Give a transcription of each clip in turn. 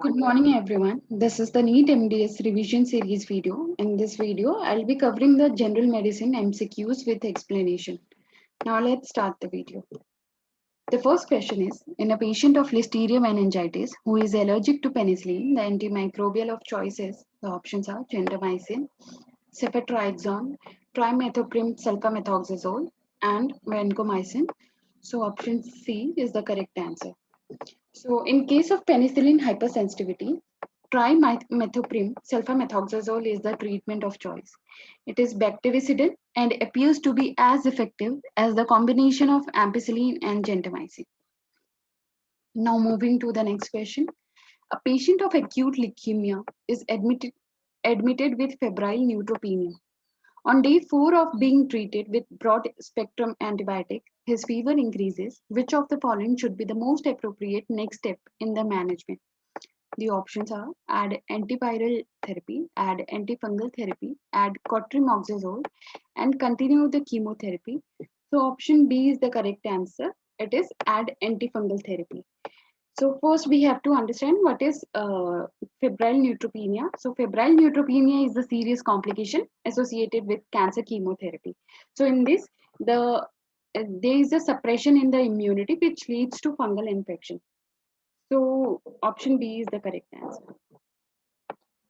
Good morning everyone. This is the NEET MDS revision series video. In this video, I'll be covering the general medicine MCQs with explanation. Now let's start the video. The first question is, in a patient of Listeria meningitis who is allergic to penicillin, the antimicrobial of choice is, the options are gentamicin, ceftriaxone, trimethoprim sulfamethoxazole, and vancomycin. So option C is the correct answer. So, in case of penicillin hypersensitivity, trimethoprim sulfamethoxazole is the treatment of choice. It is bactericidal and appears to be as effective as the combination of ampicillin and gentamicin. Now, moving to the next question. A patient of acute leukemia is admitted with febrile neutropenia. On day 4 of being treated with broad spectrum antibiotic, his fever increases. Which of the following should be the most appropriate next step in the management? The options are add antiviral therapy, add antifungal therapy, add cotrimoxazole, and continue the chemotherapy. So option B is the correct answer. It is add antifungal therapy. So first we have to understand what is febrile neutropenia. So febrile neutropenia is a serious complication associated with cancer chemotherapy. So in this, there is a suppression in the immunity which leads to fungal infection. So option B is the correct answer.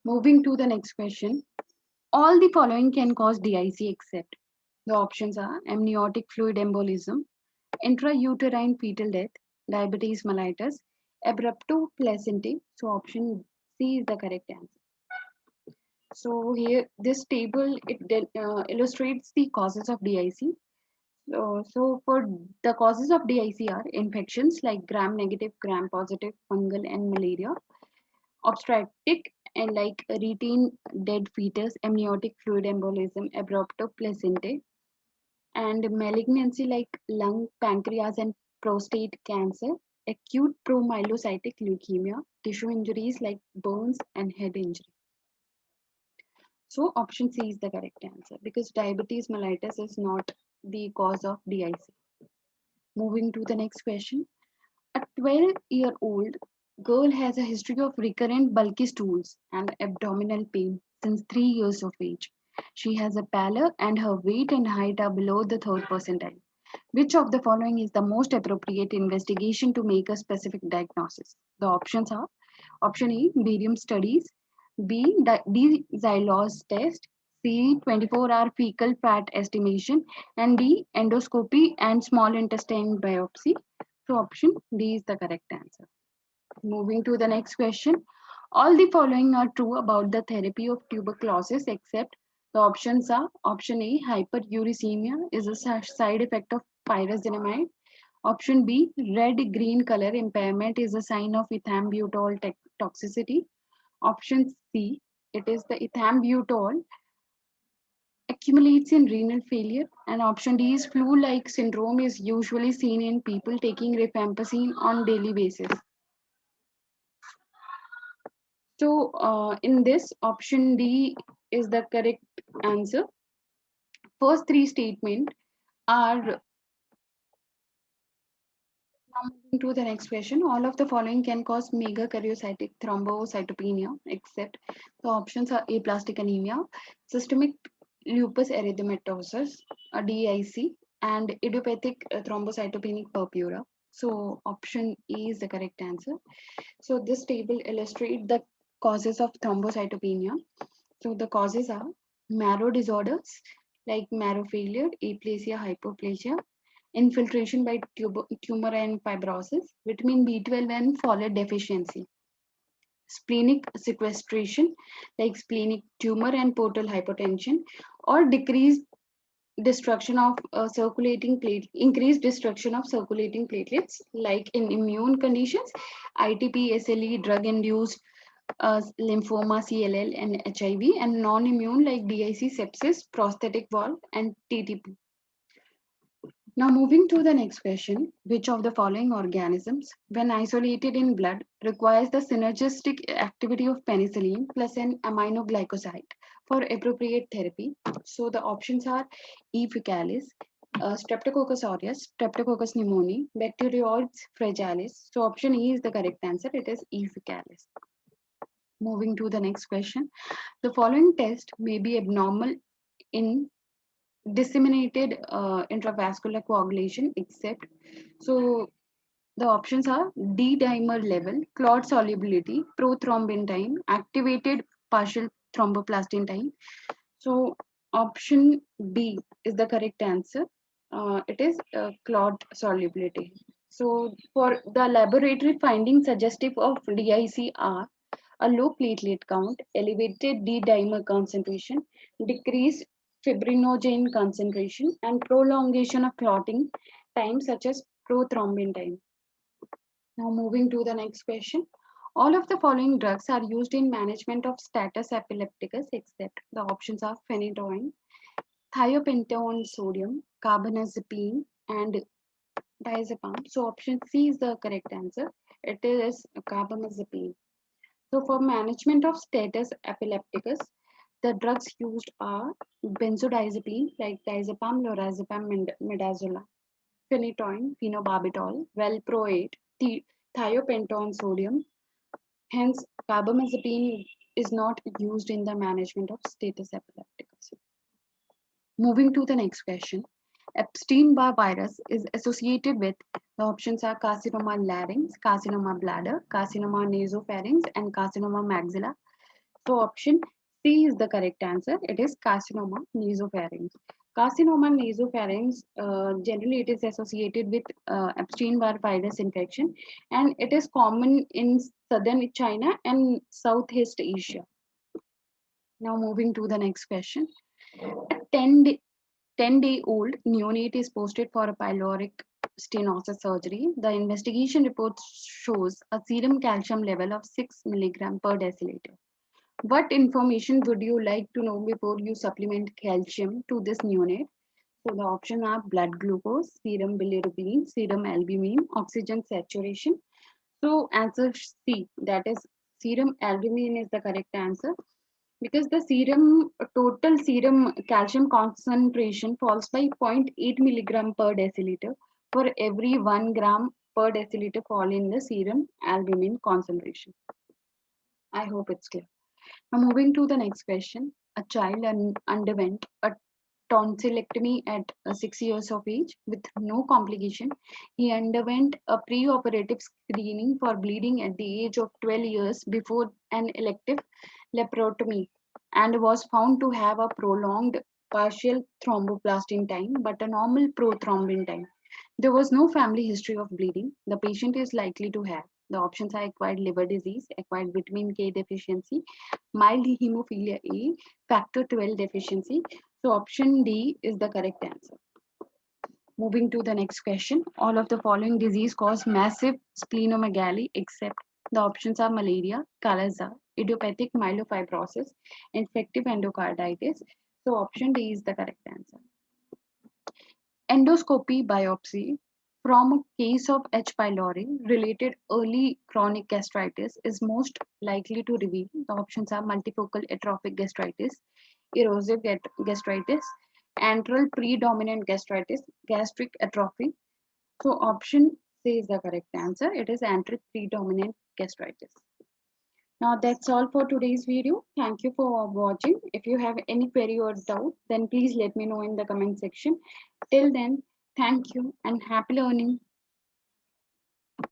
Moving to the next question. All the following can cause DIC except the options are amniotic fluid embolism, intrauterine fetal death, diabetes mellitus, abruptoplacente. So option C is the correct answer. So here this table illustrates the causes of DIC. So for the causes of DIC are infections like gram negative, gram positive, fungal, and malaria. Obstetric and like retain dead fetus, amniotic fluid embolism, abruptoplacente, and malignancy like lung, pancreas, and prostate cancer, acute promyelocytic leukemia, tissue injuries like burns and head injury. So option C is the correct answer because diabetes mellitus is not the cause of DIC. Moving to the next question. A 12-year-old girl has a history of recurrent bulky stools and abdominal pain since 3 years of age. She has a pallor and her weight and height are below the third percentile. Which of the following is the most appropriate investigation to make a specific diagnosis? The options are option A, barium studies, B, D-xylose test, C, 24-hour fecal fat estimation, and D, endoscopy and small intestine biopsy. So option D is the correct answer. Moving to the next question. All the following are true about the therapy of tuberculosis except the options are option A, hyperuricemia is a side effect of pyrazinamide. Option B, red-green color impairment is a sign of ethambutol toxicity. Option C, it is the ethambutol accumulates in renal failure. And option D is flu-like syndrome is usually seen in people taking rifampicin on daily basis. So in this, option D is the correct answer. First three statements are. Now moving to the next question. All of the following can cause megakaryocytic thrombocytopenia, except the options are aplastic anemia, systemic lupus erythematosus, a DIC, and idiopathic thrombocytopenic purpura. So option E is the correct answer. So this table illustrates the causes of thrombocytopenia. So the causes are marrow disorders like marrow failure, aplasia, hypoplasia, infiltration by tumor and fibrosis, vitamin B12 and folate deficiency, splenic sequestration like splenic tumor and portal hypertension, or decreased destruction of increased destruction of circulating platelets like in immune conditions, ITP, SLE, drug induced lymphoma, CLL, and HIV, and non-immune like DIC, sepsis, prosthetic valve, and TTP. Now moving to the next question, which of the following organisms, when isolated in blood, requires the synergistic activity of penicillin plus an aminoglycoside for appropriate therapy? So the options are E. faecalis, Streptococcus aureus, Streptococcus pneumoniae, Bacteroides fragilis. So option E is the correct answer. It is E. faecalis. Moving to the next question. The following test may be abnormal in disseminated intravascular coagulation except. So the options are D-dimer level, clot solubility, prothrombin time, activated partial thromboplastin time. So option B is the correct answer. It is clot solubility. So for the laboratory findings suggestive of DIC are a low platelet count, elevated D-dimer concentration, decreased fibrinogen concentration, and prolongation of clotting time such as prothrombin time. Now moving to the next question. All of the following drugs are used in management of status epilepticus except the options are phenytoin, thiopentone sodium, carbamazepine, and diazepam. So option C is the correct answer. It is carbamazepine. So for management of status epilepticus, the drugs used are benzodiazepine like diazepam, lorazepam, and midazolam, phenytoin, phenobarbital, valproate, thiopentone sodium. Hence, carbamazepine is not used in the management of status epilepticus. Moving to the next question. Epstein-Barr virus is associated with the options are carcinoma larynx, carcinoma bladder, carcinoma nasopharynx, and carcinoma maxilla. So option C is the correct answer. It is carcinoma nasopharynx. Carcinoma nasopharynx, generally it is associated with Epstein-Barr virus infection, and it is common in southern China and Southeast Asia. Now moving to the next question. A 10-day-old neonate is posted for a pyloric stenosis surgery. The investigation report shows a serum calcium level of 6 milligram per deciliter. What information would you like to know before you supplement calcium to this neonate? So the options are blood glucose, serum bilirubin, serum albumin, oxygen saturation. So answer C, that is serum albumin is the correct answer because the serum total serum calcium concentration falls by zero point 0.8 milligram per deciliter for every 1 gram per deciliter fall in the serum albumin concentration. I hope it's clear. Now, moving to the next question. A child underwent a tonsillectomy at 6 years of age with no complication. He underwent a preoperative screening for bleeding at the age of 12 years before an elective laparotomy and was found to have a prolonged partial thromboplastin time but a normal prothrombin time. There was no family history of bleeding. The patient is likely to have. The options are acquired liver disease, acquired vitamin K deficiency, mild hemophilia A, factor 12 deficiency. So option D is the correct answer. Moving to the next question. All of the following disease cause massive splenomegaly except the options are malaria, kala-azar, idiopathic myelofibrosis, infective endocarditis. So option D is the correct answer. Endoscopy biopsy from a case of H. pylori related early chronic gastritis is most likely to reveal the options are multifocal atrophic gastritis, erosive gastritis, antral predominant gastritis, gastric atrophy. So option C is the correct answer. It is antral predominant gastritis. Now that's all for today's video. Thank you for watching. If you have any query or doubt, then please let me know in the comment section. Till then, thank you and happy learning.